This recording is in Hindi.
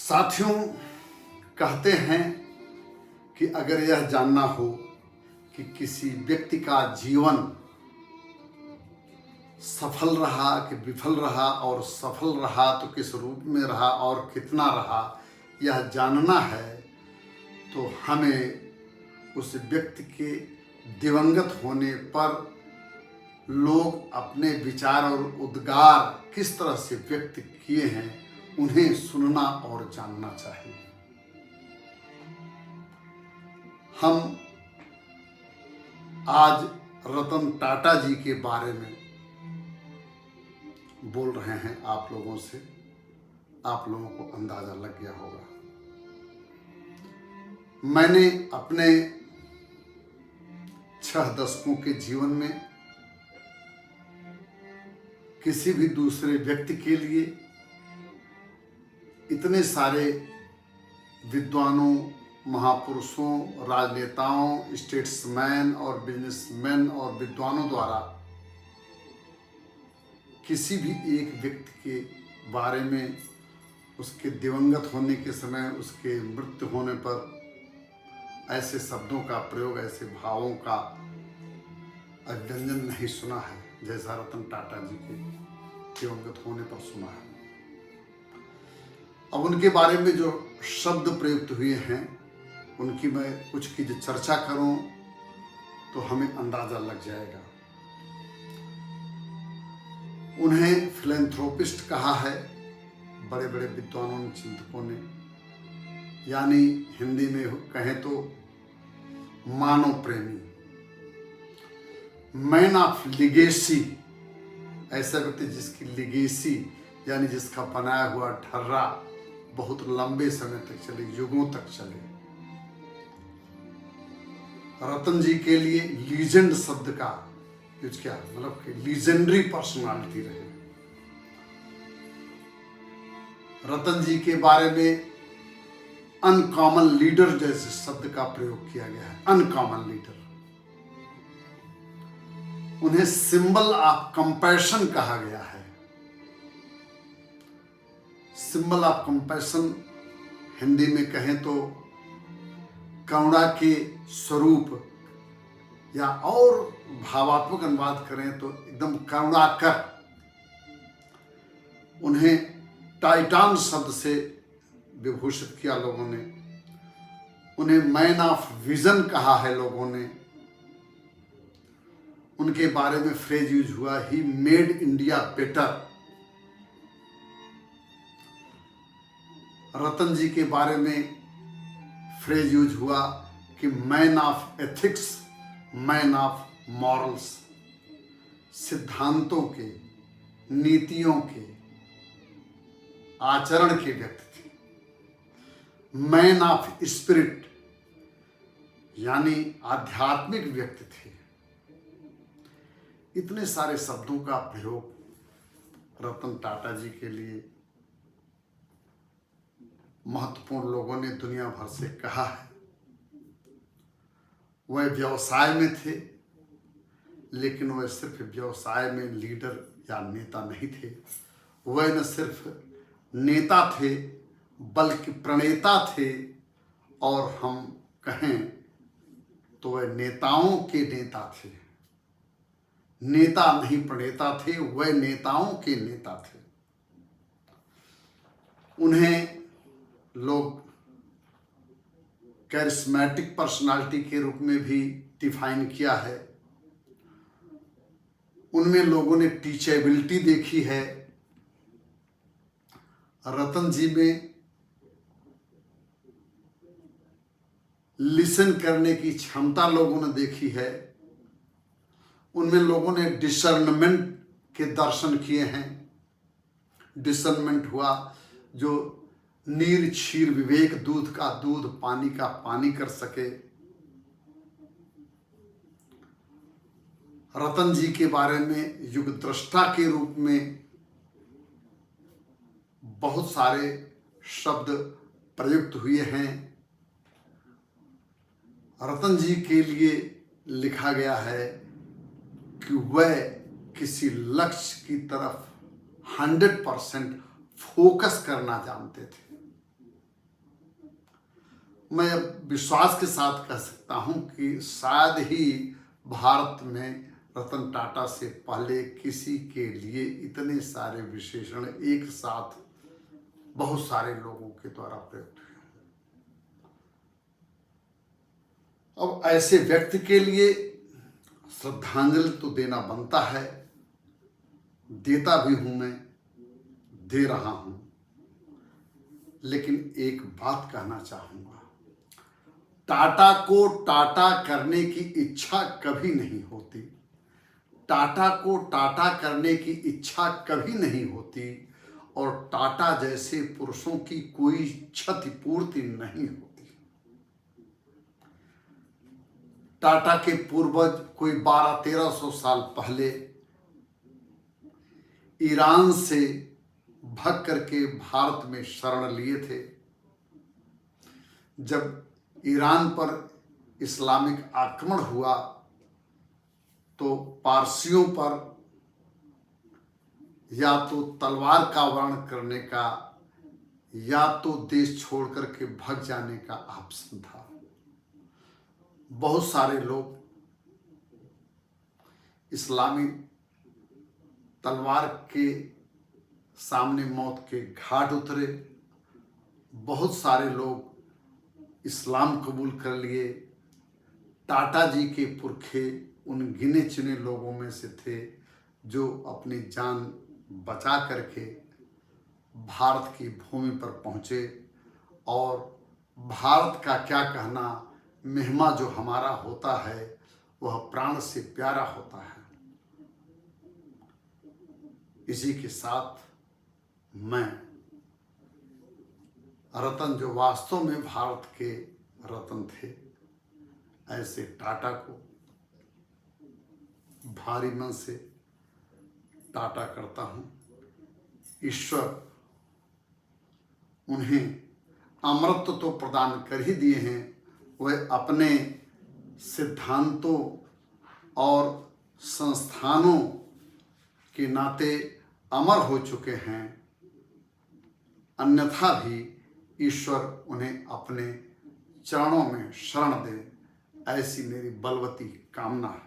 साथियों, कहते हैं कि अगर यह जानना हो कि किसी व्यक्ति का जीवन सफल रहा कि विफल रहा, और सफल रहा तो किस रूप में रहा और कितना रहा, यह जानना है तो हमें उस व्यक्ति के दिवंगत होने पर लोग अपने विचार और उद्गार किस तरह से व्यक्त किए हैं, उन्हें सुनना और जानना चाहिए। हम आज रतन टाटा जी के बारे में बोल रहे हैं आप लोगों से। आप लोगों को अंदाजा लग गया होगा। मैंने अपने 6 दशकों के जीवन में किसी भी दूसरे व्यक्ति के लिए इतने सारे विद्वानों, महापुरुषों, राजनेताओं, स्टेट्समैन और बिजनेसमैन और विद्वानों द्वारा किसी भी एक व्यक्ति के बारे में उसके दिवंगत होने के समय, उसके मृत्यु होने पर ऐसे शब्दों का प्रयोग, ऐसे भावों का अभिव्यंजन नहीं सुना है जैसा रतन टाटा जी के दिवंगत होने पर सुना है। अब उनके बारे में जो शब्द प्रयुक्त हुए हैं उनकी मैं कुछ की जो चर्चा करूं तो हमें अंदाजा लग जाएगा। उन्हें फिलैंथ्रोपिस्ट कहा है बड़े बड़े विद्वानों ने, चिंतकों ने, यानी हिंदी में कहें तो मानव प्रेमी, मैन ऑफ लिगेसी। ऐसा व्यक्ति जिसकी लिगेसी यानी जिसका बनाया हुआ ढर्रा बहुत लंबे समय तक चले, युगों तक चले। रतन जी के लिए लीजेंड शब्द का यूज किया, मतलब कि लीजेंडरी पर्सनालिटी रहे। रतन जी के बारे में अनकॉमन लीडर जैसे शब्द का प्रयोग किया गया है। Uncommon leader. उन्हें सिंबल ऑफ कंपैशन कहा गया है। सिंबल ऑफ कंपैशन हिंदी में कहें तो करुणा के स्वरूप, या और भावात्मक अनुवाद करें तो एकदम करुणाकर। उन्हें टाइटान शब्द से विभूषित किया लोगों ने। उन्हें मैन ऑफ विजन कहा है लोगों ने। उनके बारे में फ्रेज यूज हुआ, ही मेड इंडिया बेटर। रतन जी के बारे में फ्रेज यूज हुआ कि man of ethics, man of morals. सिद्धांतों के, नीतियों के, आचरण के व्यक्ति थे। मैन ऑफ स्पिरिट यानी आध्यात्मिक व्यक्ति थे। इतने सारे शब्दों का प्रयोग रतन टाटा जी के लिए महत्वपूर्ण लोगों ने दुनिया भर से कहा है। वह व्यवसाय में थे, लेकिन वह सिर्फ व्यवसाय में लीडर या नेता नहीं थे। वह न सिर्फ नेता थे बल्कि प्रणेता थे, और हम कहें तो वह नेताओं के नेता थे। नेता नहीं प्रणेता थे, वह नेताओं के नेता थे। उन्हें लोग कैरिस्मेटिक पर्सनालिटी के रूप में भी डिफाइन किया है। उनमें लोगों ने टीचेबिलिटी देखी है। रतन जी में लिसन करने की क्षमता लोगों ने देखी है। उनमें लोगों ने डिसर्नमेंट के दर्शन किए हैं। डिसर्नमेंट हुआ जो नीर क्षीर विवेक, दूध का दूध, पानी का पानी कर सके। रतन जी के बारे में युग दृष्टा के रूप में बहुत सारे शब्द प्रयुक्त हुए हैं। रतन जी के लिए लिखा गया है कि वह किसी लक्ष्य की तरफ 100% फोकस करना जानते थे। मैं अब विश्वास के साथ कह सकता हूं कि शायद ही भारत में रतन टाटा से पहले किसी के लिए इतने सारे विशेषण एक साथ बहुत सारे लोगों के द्वारा प्रयुक्त हुए। अब ऐसे व्यक्ति के लिए श्रद्धांजलि तो देना बनता है, देता भी हूं, मैं दे रहा हूं। लेकिन एक बात कहना चाहूंगा, टाटा को टाटा करने की इच्छा कभी नहीं होती, टाटा को टाटा करने की इच्छा कभी नहीं होती, और टाटा जैसे पुरुषों की कोई क्षतिपूर्ति नहीं होती। टाटा के पूर्वज कोई 1200-1300 साल पहले ईरान से भाग करके भारत में शरण लिए थे। जब ईरान पर इस्लामिक आक्रमण हुआ तो पारसियों पर या तो तलवार का वर्ण करने का या तो देश छोड़ करके भाग जाने का ऑप्शन था। बहुत सारे लोग इस्लामी तलवार के सामने मौत के घाट उतरे, बहुत सारे लोग इस्लाम कबूल कर लिए। टाटा जी के पुरखे उन गिने चुने लोगों में से थे जो अपनी जान बचा करके भारत की भूमि पर पहुँचे। और भारत का क्या कहना, महिमा जो हमारा होता है वह प्राण से प्यारा होता है। इसी के साथ मैं रतन जो वास्तव में भारत के रतन थे, ऐसे टाटा को भारी मन से टाटा करता हूँ। ईश्वर उन्हें अमृत तो प्रदान कर ही दिए हैं, वह अपने सिद्धांतों और संस्थानों के नाते अमर हो चुके हैं, अन्यथा भी ईश्वर उन्हें अपने चरणों में शरण दे, ऐसी मेरी बलवती कामना है।